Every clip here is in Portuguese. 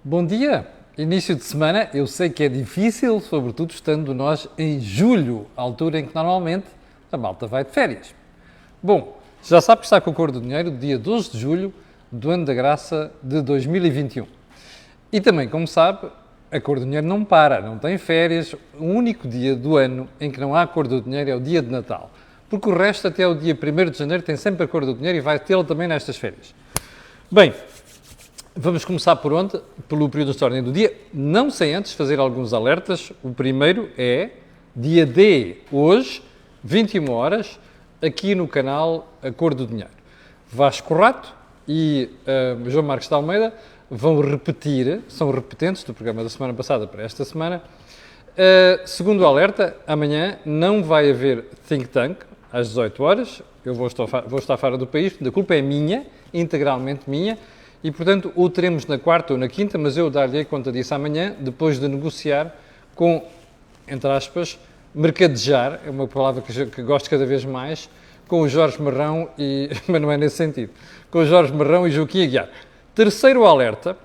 Bom dia! Início de semana, eu sei que é difícil, sobretudo estando nós em julho, a altura em que normalmente a malta vai de férias. Bom, já sabe que está com a Cor do Dinheiro, dia 12 de julho do ano da graça de 2021. E também, como sabe, a Cor do Dinheiro não para, não tem férias. O único dia do ano em que não há Cor do Dinheiro é o dia de Natal. Porque o resto, até o dia 1º de janeiro, tem sempre a Cor do Dinheiro e vai tê-lo também nestas férias. Bem, vamos começar por onde? Pelo período de ordem do dia. Não sem antes fazer alguns alertas. O primeiro é dia D, hoje, 21 horas, aqui no canal A Cor do Dinheiro. Vasco Rato e João Marcos de Almeida vão repetir, são repetentes do programa da semana passada para esta semana. Segundo o alerta, amanhã não vai haver think tank às 18 horas. Eu vou estar fora do país, a culpa é minha, integralmente minha, e portanto o teremos na quarta ou na quinta, mas eu dar-lhe conta disso amanhã, depois de negociar com, entre aspas, mercadejar, é uma palavra que gosto cada vez mais, com o Jorge Marrão e, mas não é nesse sentido, com o Jorge Marrão e Joaquim Aguiar. Terceiro alerta,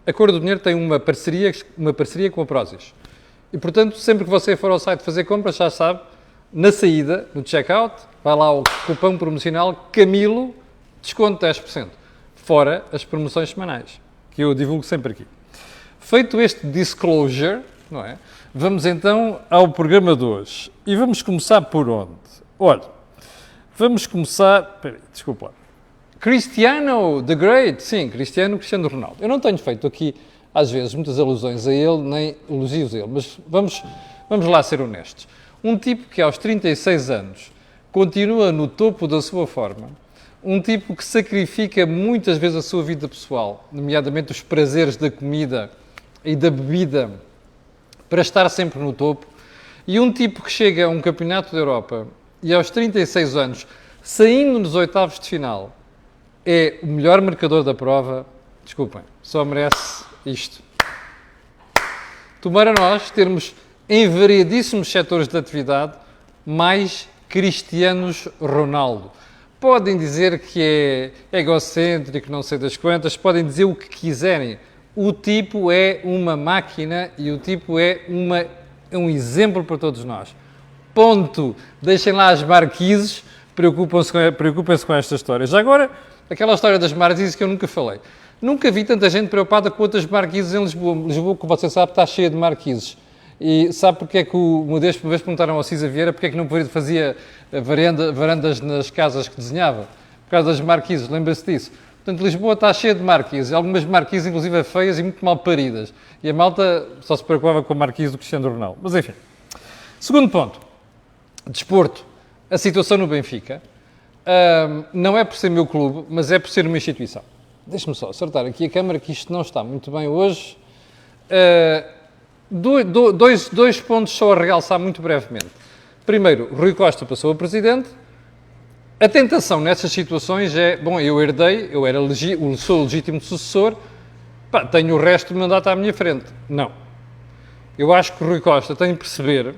a Cor do Dinheiro tem uma parceria com a Prozis. E, portanto, sempre que você for ao site fazer compras, já sabe, na saída, no checkout, vai lá o cupom promocional Camilo, desconto 10%. Fora as promoções semanais, que eu divulgo sempre aqui. Feito este disclosure, não é? Vamos então ao programa de hoje. E vamos começar por onde? Olha, vamos começar... Espera aí, desculpa lá. Cristiano the Great, sim, Cristiano Ronaldo. Eu não tenho feito aqui, às vezes, muitas alusões a ele, nem elogios a ele, mas vamos lá ser honestos. Um tipo que aos 36 anos continua no topo da sua forma, um tipo que sacrifica muitas vezes a sua vida pessoal, nomeadamente os prazeres da comida e da bebida, para estar sempre no topo, e um tipo que chega a um campeonato da Europa e aos 36 anos, saindo nos oitavos de final, é o melhor marcador da prova, desculpem, só merece isto. Tomara nós termos, em variedíssimos setores de atividade, mais Cristianos Ronaldo. Podem dizer que é egocêntrico, não sei das quantas, podem dizer o que quiserem. O tipo é uma máquina e o tipo é um exemplo para todos nós. Ponto. Deixem lá as marquises, preocupem-se com esta história. Já agora, aquela história das marquises que eu nunca falei. Nunca vi tanta gente preocupada com outras marquises em Lisboa. Lisboa, como você sabe, está cheia de marquises. E sabe porque é que uma vez perguntaram ao Cisa Vieira porque é que não fazia varandas nas casas que desenhava? Por causa das marquises, lembra-se disso? Portanto, Lisboa está cheia de marquises. Algumas marquises, inclusive, feias e muito mal paridas. E a malta só se preocupava com a marquise do Cristiano Ronaldo. Mas, enfim. Segundo ponto. Desporto. A situação no Benfica. Não é por ser meu clube, mas é por ser uma instituição. Deixe-me só acertar aqui a câmara, que isto não está muito bem hoje. Dois pontos só a realçar muito brevemente. Primeiro, Rui Costa passou a presidente. A tentação nessas situações é, bom, eu herdei, sou o legítimo sucessor, tenho o resto do mandato à minha frente. Não. Eu acho que o Rui Costa tem de perceber,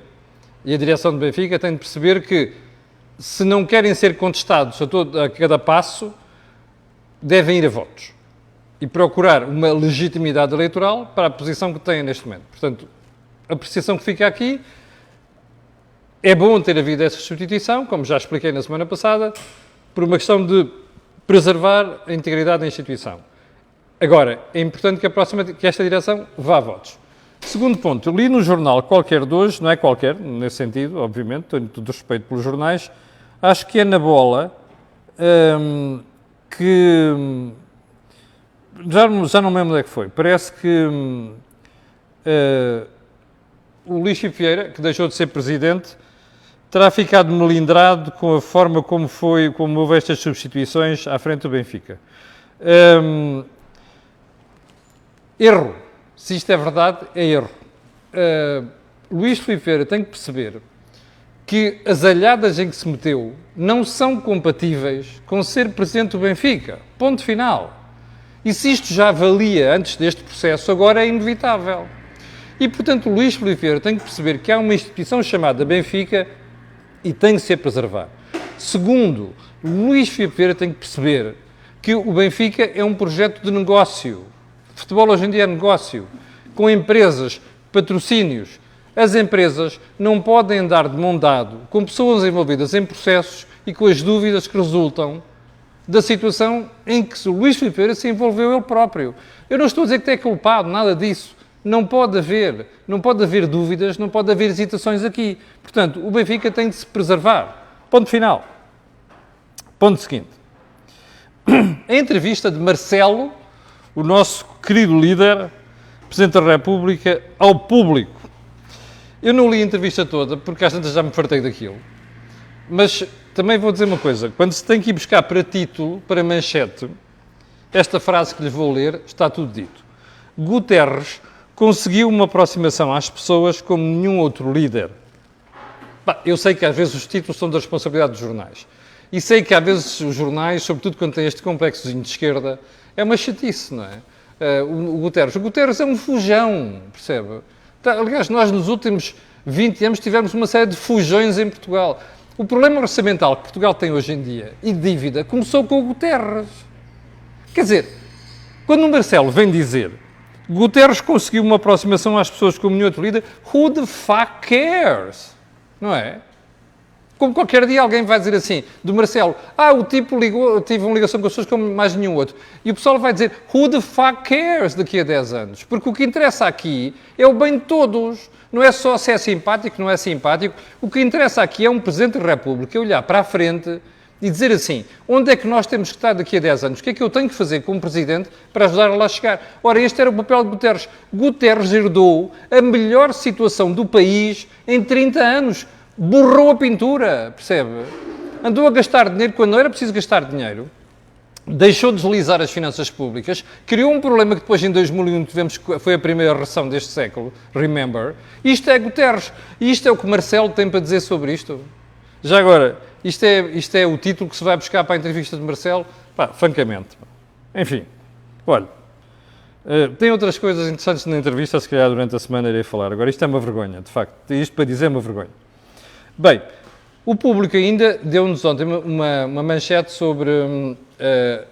e a direção do Benfica tem de perceber que, se não querem ser contestados a cada passo, devem ir a votos e procurar uma legitimidade eleitoral para a posição que têm neste momento. Portanto, a apreciação que fica aqui, é bom ter havido essa substituição, como já expliquei na semana passada, por uma questão de preservar a integridade da instituição. Agora, é importante que esta direção vá a votos. Segundo ponto, eu li no jornal qualquer de hoje, não é qualquer, nesse sentido, obviamente, tenho todo respeito pelos jornais, acho que é na Bola, que já não me lembro onde é que foi. Parece que o Luís Filipe Vieira, que deixou de ser presidente, terá ficado melindrado com a forma como houve estas substituições à frente do Benfica. Erro. Se isto é verdade, é erro. Luís Filipe Vieira tem que perceber que as alhadas em que se meteu não são compatíveis com ser presidente do Benfica. Ponto final. E se isto já valia antes deste processo, agora é inevitável. E, portanto, o Luís Filipe Vieira tem que perceber que há uma instituição chamada Benfica e tem que ser preservada. Segundo, Luís Filipe Vieira tem que perceber que o Benfica é um projeto de negócio. Futebol hoje em dia é negócio, com empresas, patrocínios. As empresas não podem andar de mão dado com pessoas envolvidas em processos e com as dúvidas que resultam da situação em que o Luís Filipe Vieira se envolveu ele próprio. Eu não estou a dizer que é culpado, nada disso. Não pode haver dúvidas, não pode haver hesitações aqui. Portanto, o Benfica tem de se preservar. Ponto final. Ponto seguinte. A entrevista de Marcelo, o nosso querido líder, Presidente da República, ao público. Eu não li a entrevista toda, porque às tantas já me fartei daquilo. Mas também vou dizer uma coisa. Quando se tem que ir buscar para título, para manchete, esta frase que lhes vou ler, está tudo dito. Guterres conseguiu uma aproximação às pessoas como nenhum outro líder. Eu sei que às vezes os títulos são da responsabilidade dos jornais. E sei que às vezes os jornais, sobretudo quando têm este complexozinho de esquerda, é uma chatice, não é? O Guterres é um fujão, percebe? Aliás, nós nos últimos 20 anos tivemos uma série de fujões em Portugal. O problema orçamental que Portugal tem hoje em dia, e de dívida, começou com o Guterres. Quer dizer, quando o Marcelo vem dizer Guterres conseguiu uma aproximação às pessoas como nenhum outro líder, who the fuck cares? Não é? Como qualquer dia alguém vai dizer assim, do Marcelo, o tipo tive uma ligação com as pessoas como mais nenhum outro. E o pessoal vai dizer, who the fuck cares daqui a 10 anos? Porque o que interessa aqui é o bem de todos. Não é só se é simpático, não é simpático. O que interessa aqui é um Presidente da República olhar para a frente e dizer assim, onde é que nós temos que estar daqui a 10 anos? O que é que eu tenho que fazer como Presidente para ajudar a lá chegar? Ora, este era o papel de Guterres. Guterres herdou a melhor situação do país em 30 anos. Borrou a pintura, percebe? Andou a gastar dinheiro quando não era preciso gastar dinheiro. Deixou de deslizar as finanças públicas. Criou um problema que depois, em 2001, tivemos, foi a primeira recessão deste século. Remember? Isto é Guterres. E isto é o que Marcelo tem para dizer sobre isto. Já agora, isto é o título que se vai buscar para a entrevista de Marcelo? Francamente. Enfim, olha, tem outras coisas interessantes na entrevista, se calhar durante a semana irei falar. Agora, isto é uma vergonha, de facto. Isto para dizer é uma vergonha. Bem, o público ainda deu-nos ontem uma manchete sobre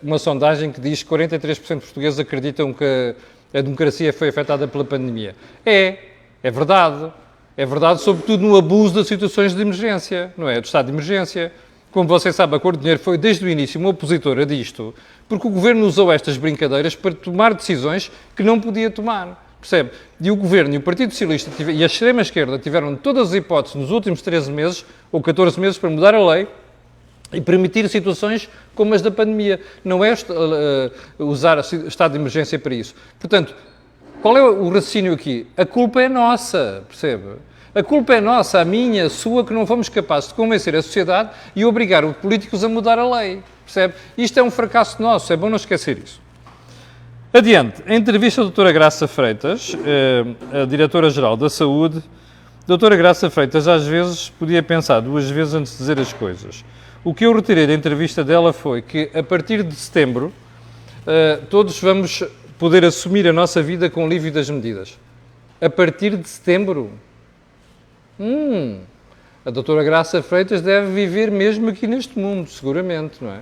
uma sondagem que diz que 43% de portugueses acreditam que a democracia foi afetada pela pandemia. É verdade. É verdade, sobretudo no abuso das situações de emergência, não é? Do estado de emergência. Como você sabe, a Cor de Dinheiro foi desde o início uma opositora disto, porque o Governo usou estas brincadeiras para tomar decisões que não podia tomar. Percebe? E o Governo e o Partido Socialista e a extrema-esquerda tiveram todas as hipóteses nos últimos 13 meses, ou 14 meses, para mudar a lei e permitir situações como as da pandemia. Não é usar o estado de emergência para isso. Portanto, qual é o raciocínio aqui? A culpa é nossa, percebe? A culpa é nossa, a minha, a sua, que não fomos capazes de convencer a sociedade e obrigar os políticos a mudar a lei, percebe? Isto é um fracasso nosso, é bom não esquecer isso. Adiante, a entrevista da doutora Graça Freitas, a diretora-geral da Saúde, a doutora Graça Freitas às vezes podia pensar 2 vezes antes de dizer as coisas. O que eu retirei da entrevista dela foi que a partir de setembro todos vamos poder assumir a nossa vida com o alívio das medidas. A partir de setembro? A doutora Graça Freitas deve viver mesmo aqui neste mundo, seguramente, não é?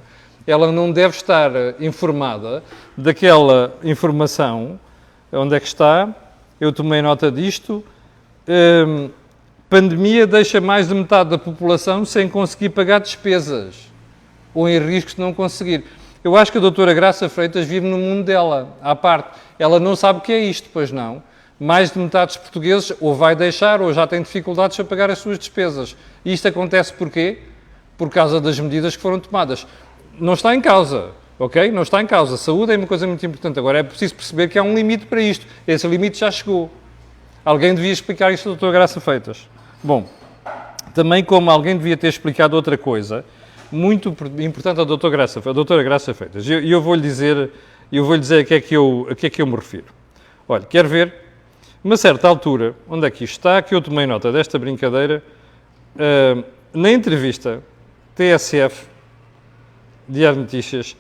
Ela não deve estar informada daquela informação. Onde é que está? Eu tomei nota disto. Pandemia deixa mais de metade da população sem conseguir pagar despesas ou em risco de não conseguir. Eu acho que a doutora Graça Freitas vive no mundo dela, à parte. Ela não sabe o que é isto, pois não. Mais de metade dos portugueses ou vai deixar ou já tem dificuldades a pagar as suas despesas. E isto acontece porquê? Por causa das medidas que foram tomadas. Não está em causa, ok? Não está em causa. A saúde é uma coisa muito importante. Agora é preciso perceber que há um limite para isto. Esse limite já chegou. Alguém devia explicar isto à doutora Graça Freitas. Bom, também como alguém devia ter explicado outra coisa, muito importante à doutora Graça Freitas. E eu vou-lhe dizer a que é que eu me refiro. Olha, quer ver? Uma certa altura, onde é que isto está, que eu tomei nota desta brincadeira, na entrevista TSF, Diário de Notícias,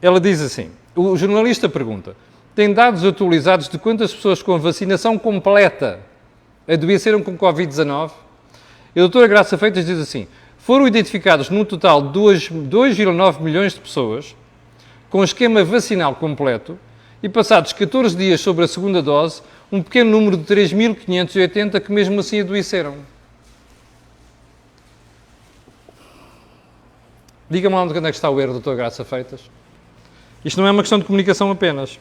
ela diz assim, o jornalista pergunta, tem dados atualizados de quantas pessoas com vacinação completa adoeceram com Covid-19? E a doutora Graça Freitas diz assim, foram identificados num total de 2,9 milhões de pessoas com esquema vacinal completo e passados 14 dias sobre a segunda dose, um pequeno número de 3.580 que mesmo assim adoeceram. Diga-me lá onde é que está o erro, Dr. Graça Freitas. Isto não é uma questão de comunicação apenas.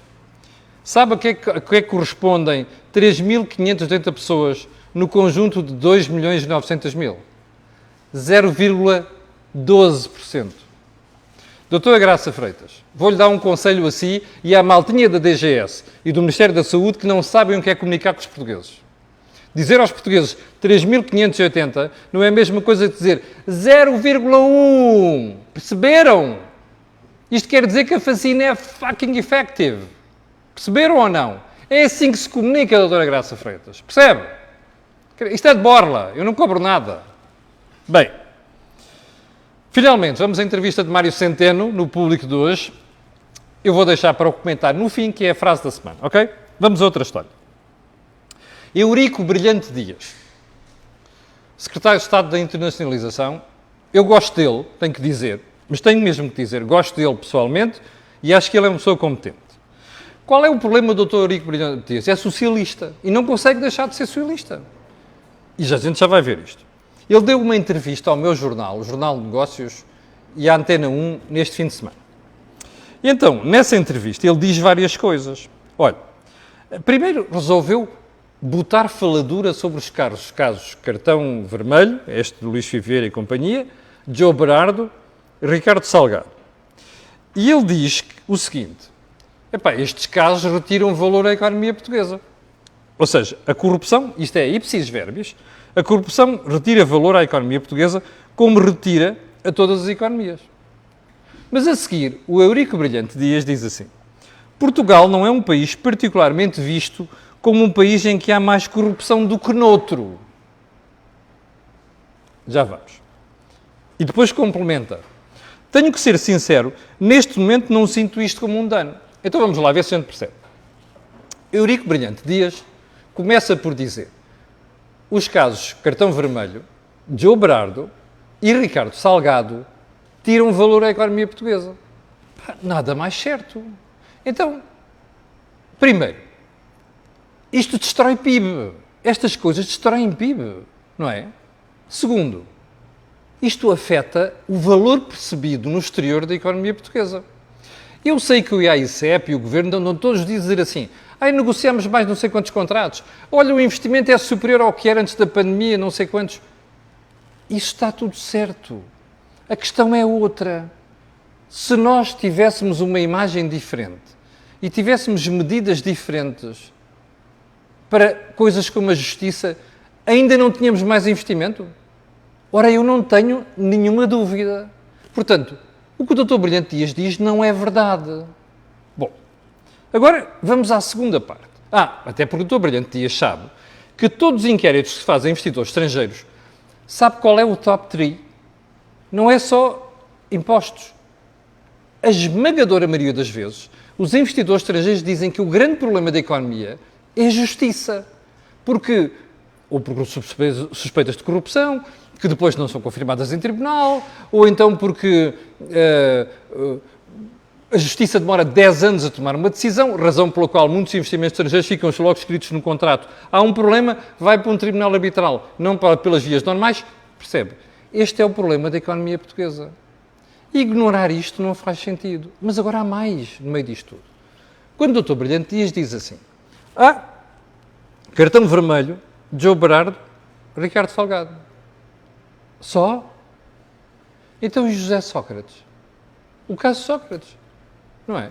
Sabe a que é que correspondem 3.580 pessoas no conjunto de 2.900.000? 0,12%. Doutora Graça Freitas, vou-lhe dar um conselho a si e à maltinha da DGS e do Ministério da Saúde que não sabem o que é comunicar com os portugueses. Dizer aos portugueses 3.580 não é a mesma coisa que dizer 0,1. Perceberam? Isto quer dizer que a vacina é fucking effective. Perceberam ou não? É assim que se comunica, doutora Graça Freitas. Percebe? Isto é de borla. Eu não cobro nada. Bem, finalmente, vamos à entrevista de Mário Centeno, no Público de hoje. Eu vou deixar para o comentário no fim, que é a frase da semana, ok? Vamos a outra história. Eurico Brilhante Dias, secretário de Estado da Internacionalização. Eu gosto dele, tenho que dizer, mas tenho mesmo que dizer, gosto dele pessoalmente e acho que ele é uma pessoa competente. Qual é o problema do Dr. Eurico Brilhante Dias? É socialista e não consegue deixar de ser socialista. E a gente já vai ver isto. Ele deu uma entrevista ao meu jornal, o Jornal de Negócios, e à Antena 1, neste fim de semana. E então, nessa entrevista, ele diz várias coisas. Olha, primeiro resolveu botar faladura sobre os casos Cartão Vermelho, este de Luís Viveiro e companhia, Joe Berardo e Ricardo Salgado. E ele diz o seguinte, estes casos retiram valor à economia portuguesa. Ou seja, a corrupção, isto é ipsis verbis, a corrupção retira valor à economia portuguesa como retira a todas as economias. Mas a seguir, o Eurico Brilhante Dias diz assim, Portugal não é um país particularmente visto como um país em que há mais corrupção do que noutro. Já vamos. E depois complementa. Tenho que ser sincero, neste momento não sinto isto como um dano. Então vamos lá ver se a gente percebe. Eurico Brilhante Dias começa por dizer os casos Cartão Vermelho, Joe Berardo e Ricardo Salgado tiram valor à economia portuguesa. Nada mais certo. Então, primeiro, isto destrói PIB. Estas coisas destroem PIB, não é? Segundo, isto afeta o valor percebido no exterior da economia portuguesa. Eu sei que o IAICEP e o Governo andam todos os dias a dizer assim, negociamos mais não sei quantos contratos, olha, o investimento é superior ao que era antes da pandemia, não sei quantos. Isso está tudo certo. A questão é outra. Se nós tivéssemos uma imagem diferente e tivéssemos medidas diferentes para coisas como a justiça, ainda não tínhamos mais investimento? Ora, eu não tenho nenhuma dúvida. Portanto, o que o Dr. Brilhante Dias diz não é verdade. Bom, agora vamos à segunda parte. Até porque o Dr. Brilhante Dias sabe que todos os inquéritos que se fazem a investidores estrangeiros, sabe qual é o top 3? Não é só impostos. A esmagadora maioria das vezes, os investidores estrangeiros dizem que o grande problema da economia é a justiça. Ou por suspeitas de corrupção, que depois não são confirmadas em tribunal, ou então porque a justiça demora 10 anos a tomar uma decisão, razão pela qual muitos investimentos estrangeiros ficam logo escritos no contrato. Há um problema, vai para um tribunal arbitral, não pelas vias normais, percebe? Este é o problema da economia portuguesa. Ignorar isto não faz sentido. Mas agora há mais no meio disto tudo. Quando o Dr. Brilhante Dias diz assim, Cartão Vermelho, Joe Berardo, Ricardo Salgado. Só? Então e José Sócrates? O caso Sócrates, não é?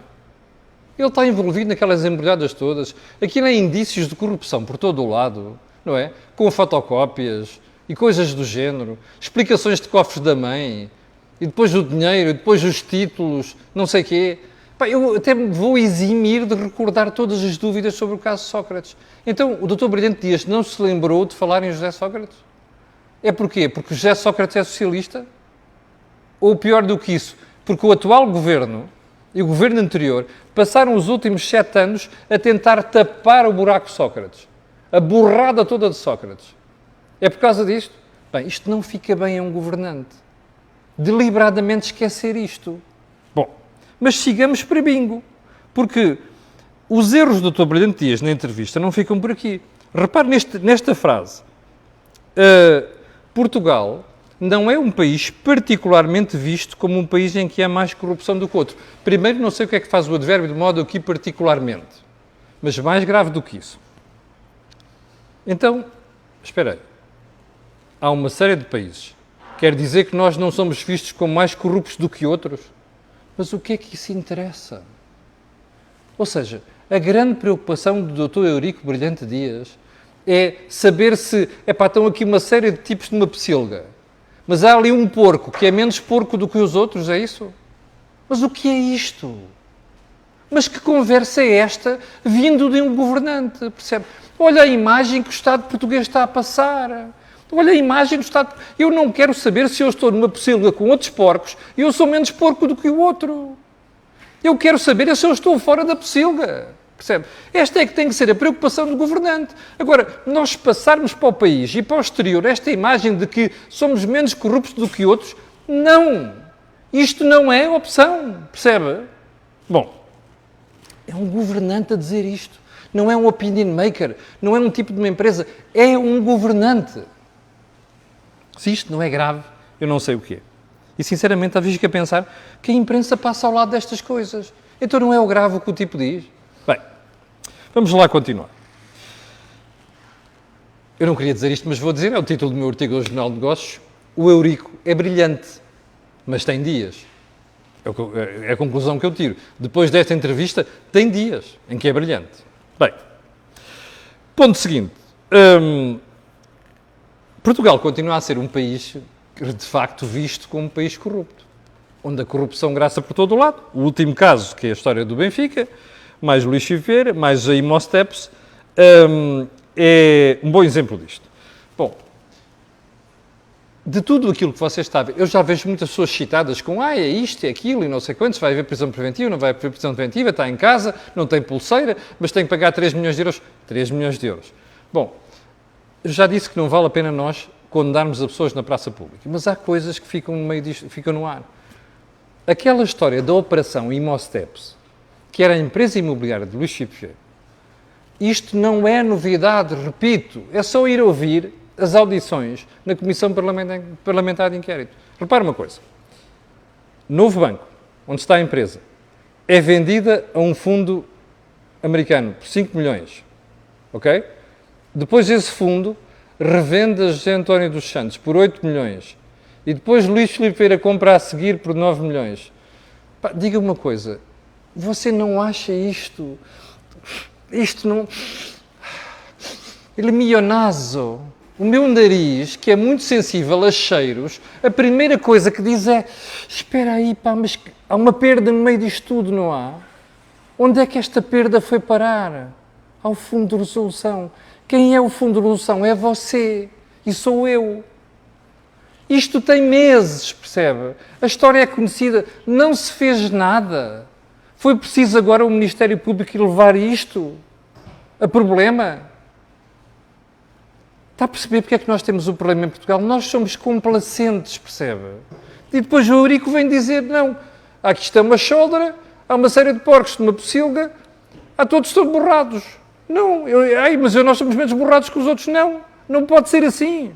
Ele está envolvido naquelas embrulhadas todas. Aquilo é indícios de corrupção por todo o lado, não é? Com fotocópias e coisas do género, explicações de cofres da mãe, e depois o dinheiro, e depois os títulos, não sei o quê. Eu até me vou eximir de recordar todas as dúvidas sobre o caso Sócrates. Então, o Dr. Brilhante Dias não se lembrou de falar em José Sócrates? É porquê? Porque José Sócrates é socialista? Ou pior do que isso, porque o atual governo e o governo anterior passaram os últimos 7 anos a tentar tapar o buraco Sócrates. A borrada toda de Sócrates. É por causa disto? Bem, isto não fica bem a um governante. Deliberadamente esquecer isto. Bom, Mas sigamos para bingo. Porque os erros do Dr. Brilhante Dias na entrevista não ficam por aqui. Repare nesta frase. Portugal não é um país particularmente visto como um país em que há mais corrupção do que outro. Primeiro, não sei o que é que faz o advérbio de modo aqui particularmente. Mas mais grave do que isso. Então, espera aí. Há uma série de países. Quer dizer que nós não somos vistos como mais corruptos do que outros? Mas o que é que isso interessa? Ou seja, a grande preocupação do Dr. Eurico Brilhante Dias é saber se, estão aqui uma série de tipos de uma pocilga, mas há ali um porco que é menos porco do que os outros, é isso? Mas o que é isto? Mas que conversa é esta vindo de um governante, percebe? Olha a imagem que o Estado português está a passar. Olha a imagem do Estado. Eu não quero saber se eu estou numa pocilga com outros porcos e eu sou menos porco do que o outro. Eu quero saber se eu estou fora da pocilga. Percebe? Esta é que tem que ser a preocupação do governante. Agora, nós passarmos para o país e para o exterior esta imagem de que somos menos corruptos do que outros, não. Isto não é opção. Percebe? Bom, é um governante a dizer isto. Não é um opinion maker. Não é um tipo de uma empresa. É um governante. Se isto não é grave, eu não sei o que é. E, sinceramente, às vezes fico a pensar que a imprensa passa ao lado destas coisas. Então não é o grave o que o tipo diz? Bem, vamos lá continuar. Eu não queria dizer isto, mas vou dizer, é o título do meu artigo do Jornal de Negócios. O Eurico é brilhante, mas tem dias. É a conclusão que eu tiro. Depois desta entrevista, tem dias em que é brilhante. Bem, ponto seguinte. Portugal continua a ser um país, de facto, visto como um país corrupto, onde a corrupção graça por todo o lado. O último caso, que é a história do Benfica, mais Luís Chiveira, mais a Imosteps, é um bom exemplo disto. Bom, de tudo aquilo que vocês estão a ver, eu já vejo muitas pessoas citadas com é isto, é aquilo e não sei quantos, vai haver prisão preventiva, não vai haver prisão preventiva, está em casa, não tem pulseira, mas tem que pagar 3 milhões de euros. 3 milhões de euros. Bom, eu já disse que não vale a pena nós condenarmos as pessoas na praça pública, mas há coisas que ficam no meio disto, ficam no ar. Aquela história da operação Imosteps, que era a empresa imobiliária de Luís Chico Vieira, isto não é novidade, repito, é só ir ouvir as audições na Comissão Parlamentar de Inquérito. Repare uma coisa, Novo Banco, onde está a empresa, é vendida a um fundo americano por 5 milhões, ok? Depois esse fundo revende a José António dos Santos por 8 milhões e depois Luís Filipe Vieira compra a seguir por 9 milhões. Pá, diga-me uma coisa, você não acha isto não... Il mio naso, o meu nariz, que é muito sensível a cheiros, a primeira coisa que diz é espera aí, pá, mas há uma perda no meio disto tudo, não há? Onde é que esta perda foi parar? Ao Fundo de Resolução. Quem é o Fundo de Resolução? É você e sou eu. Isto tem meses, percebe? A história é conhecida, não se fez nada. Foi preciso agora o Ministério Público ir levar isto a problema. Está a perceber porque é que nós temos um problema em Portugal? Nós somos complacentes, percebe? E depois o Eurico vem dizer, não, aqui está uma choldra, há uma série de porcos de uma pocilga, todos estão borrados. Não, mas nós somos menos borrados que os outros, não. Não pode ser assim.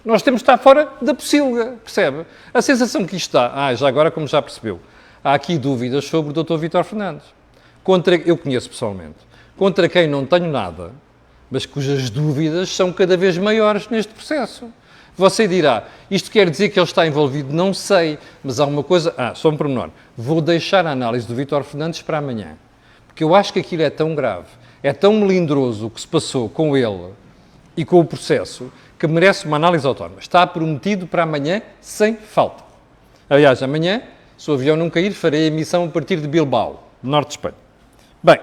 Nós temos de estar fora da pocilga, percebe? A sensação que isto dá, já agora como já percebeu, há aqui dúvidas sobre o Dr. Vítor Fernandes. Eu conheço pessoalmente, contra quem não tenho nada, mas cujas dúvidas são cada vez maiores neste processo. Você dirá, isto quer dizer que ele está envolvido? Não sei, mas há uma coisa... só um pormenor. Vou deixar a análise do Vítor Fernandes para amanhã, porque eu acho que aquilo é tão grave, é tão melindroso o que se passou com ele e com o processo, que merece uma análise autónoma. Está prometido para amanhã, sem falta. Aliás, amanhã, se o avião não cair, farei a emissão a partir de Bilbao, norte de Espanha. Bem,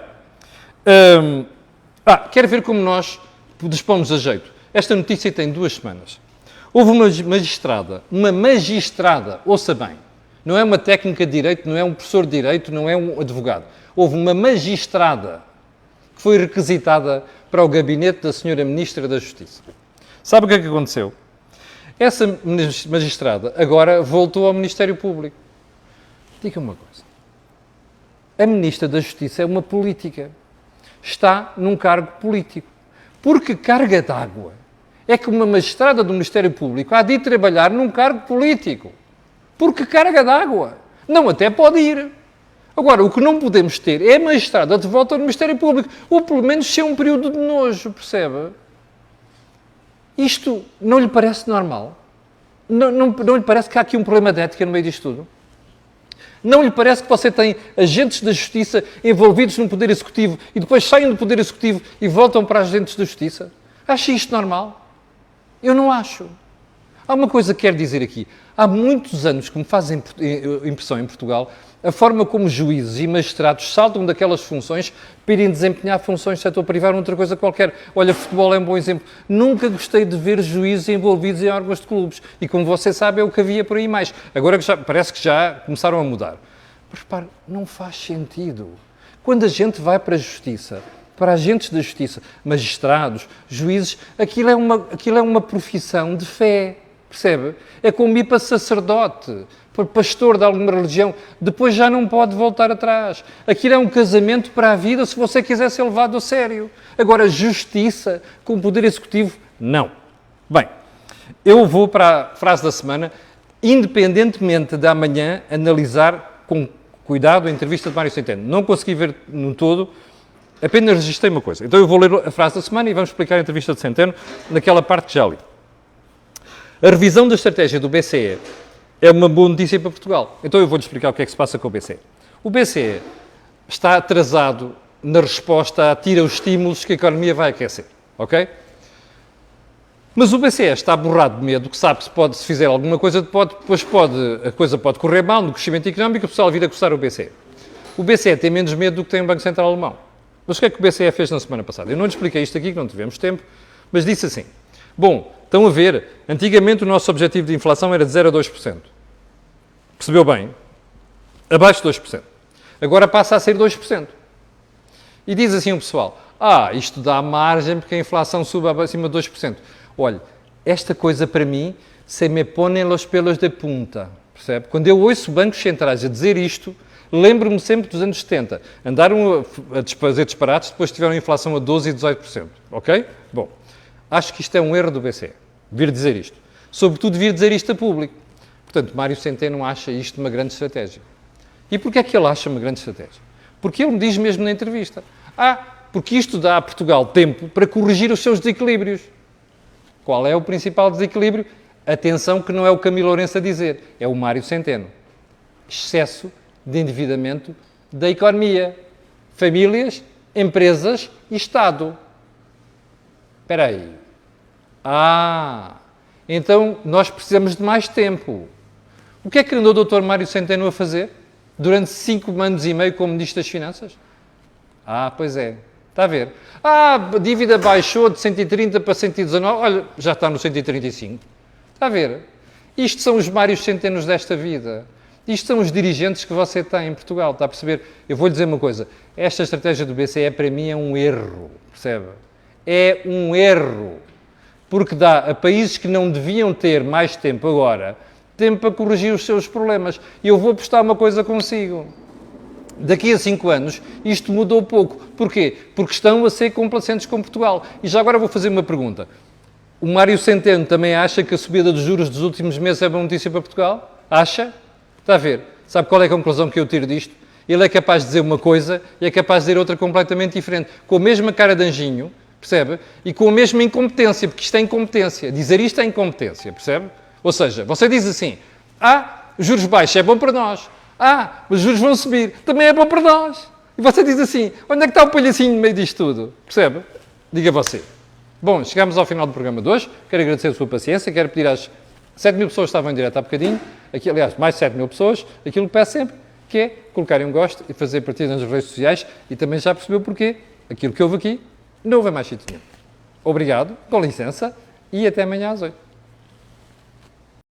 quero ver como nós dispomos a jeito. Esta notícia tem 2 semanas. Houve uma magistrada, ouça bem, não é uma técnica de direito, não é um professor de direito, não é um advogado. Houve uma magistrada que foi requisitada para o gabinete da senhora Ministra da Justiça. Sabe o que é que aconteceu? Essa magistrada agora voltou ao Ministério Público. Diga-me uma coisa. a Ministra da Justiça é uma política. Está num cargo político. Porque carga d'água é que uma magistrada do Ministério Público há de ir trabalhar num cargo político. Porque carga d'água. Não até pode ir. Agora, o que não podemos ter é a magistrada de volta ao Ministério Público. Ou pelo menos ser um período de nojo, percebe? Isto não lhe parece normal? Não lhe parece que há aqui um problema de ética no meio disto tudo? Não lhe parece que você tem agentes da Justiça envolvidos no Poder Executivo e depois saem do Poder Executivo e voltam para agentes da Justiça? Acha isto normal? Eu não acho. Há uma coisa que quero dizer aqui. Há muitos anos que me faz impressão em Portugal a forma como juízes e magistrados saltam daquelas funções para irem desempenhar funções do setor privado ou outra coisa qualquer. Olha, futebol é um bom exemplo. Nunca gostei de ver juízes envolvidos em órgãos de clubes. E como você sabe, é o que havia por aí mais. Agora parece que já começaram a mudar. Mas repare, não faz sentido. Quando a gente vai para a Justiça, para agentes da Justiça, magistrados, juízes, aquilo é uma profissão de fé. Percebe? É como ir para sacerdote, para pastor de alguma religião, depois já não pode voltar atrás. Aquilo é um casamento para a vida se você quiser ser levado a sério. Agora, justiça com o Poder Executivo, não. Bem, eu vou para a frase da semana, independentemente de amanhã analisar com cuidado a entrevista de Mário Centeno. Não consegui ver no todo, apenas registrei uma coisa. Então eu vou ler a frase da semana e vamos explicar a entrevista de Centeno naquela parte que já li. A revisão da estratégia do BCE é uma boa notícia para Portugal. Então eu vou-lhe explicar o que é que se passa com o BCE. O BCE está atrasado na resposta a tirar os estímulos que a economia vai aquecer, ok? Mas o BCE está borrado de medo, que sabe que se fizer alguma coisa, a coisa pode correr mal no crescimento económico e o pessoal vir a coçar o BCE. O BCE tem menos medo do que tem o Banco Central Alemão. Mas o que é que o BCE fez na semana passada? Eu não lhe expliquei isto aqui, que não tivemos tempo, mas disse assim, bom, estão a ver, antigamente o nosso objetivo de inflação era de 0 a 2%. Percebeu bem? Abaixo de 2%. Agora passa a ser 2%. E diz assim o pessoal, isto dá margem porque a inflação sube acima de 2%. Olha, esta coisa para mim se me põe los pelos de punta. Percebe? Quando eu ouço bancos centrais a dizer isto, lembro-me sempre dos anos 70. Andaram a fazer disparates, depois tiveram inflação a 12% e 18%. Ok? Bom, acho que isto é um erro do BCE, vir dizer isto. Sobretudo vir dizer isto a público. Portanto, Mário Centeno acha isto uma grande estratégia. E porquê é que ele acha uma grande estratégia? Porque ele me diz mesmo na entrevista, porque isto dá a Portugal tempo para corrigir os seus desequilíbrios. Qual é o principal desequilíbrio? Atenção que não é o Camilo Lourenço a dizer, é o Mário Centeno. Excesso de endividamento da economia. Famílias, empresas e Estado. Espera aí. Então nós precisamos de mais tempo. O que é que andou o Dr. Mário Centeno a fazer durante 5 anos e meio como Ministro das Finanças? Pois é. Está a ver? A dívida baixou de 130 para 119. Olha, já está no 135. Está a ver? Isto são os Mários Centenos desta vida. Isto são os dirigentes que você tem em Portugal. Está a perceber? Eu vou-lhe dizer uma coisa. Esta estratégia do BCE, para mim, é um erro. Percebe? É um erro. Porque dá a países que não deviam ter mais tempo agora, tempo para corrigir os seus problemas. E eu vou apostar uma coisa consigo. Daqui a 5 anos, isto mudou pouco. Porquê? Porque estão a ser complacentes com Portugal. E já agora vou fazer uma pergunta. O Mário Centeno também acha que a subida dos juros dos últimos meses é boa notícia para Portugal? Acha? Está a ver? Sabe qual é a conclusão que eu tiro disto? Ele é capaz de dizer uma coisa e é capaz de dizer outra completamente diferente. Com a mesma cara de anjinho, percebe? E com a mesma incompetência, porque isto é incompetência. Dizer isto é incompetência, percebe? Ou seja, você diz assim, juros baixos é bom para nós. Os juros vão subir, também é bom para nós. E você diz assim, onde é que está o palhacinho no meio disto tudo? Percebe? Diga você. Bom, chegamos ao final do programa de hoje. Quero agradecer a sua paciência. Quero pedir às 7.000 pessoas que estavam em direto há bocadinho, aqui, aliás, mais 7.000 pessoas, aquilo que peço sempre, que é colocarem um gosto e fazer partida nas redes sociais e também já percebeu porquê. Aquilo que houve aqui, não houve mais sítio nenhum. Obrigado, com licença, e até amanhã às 8.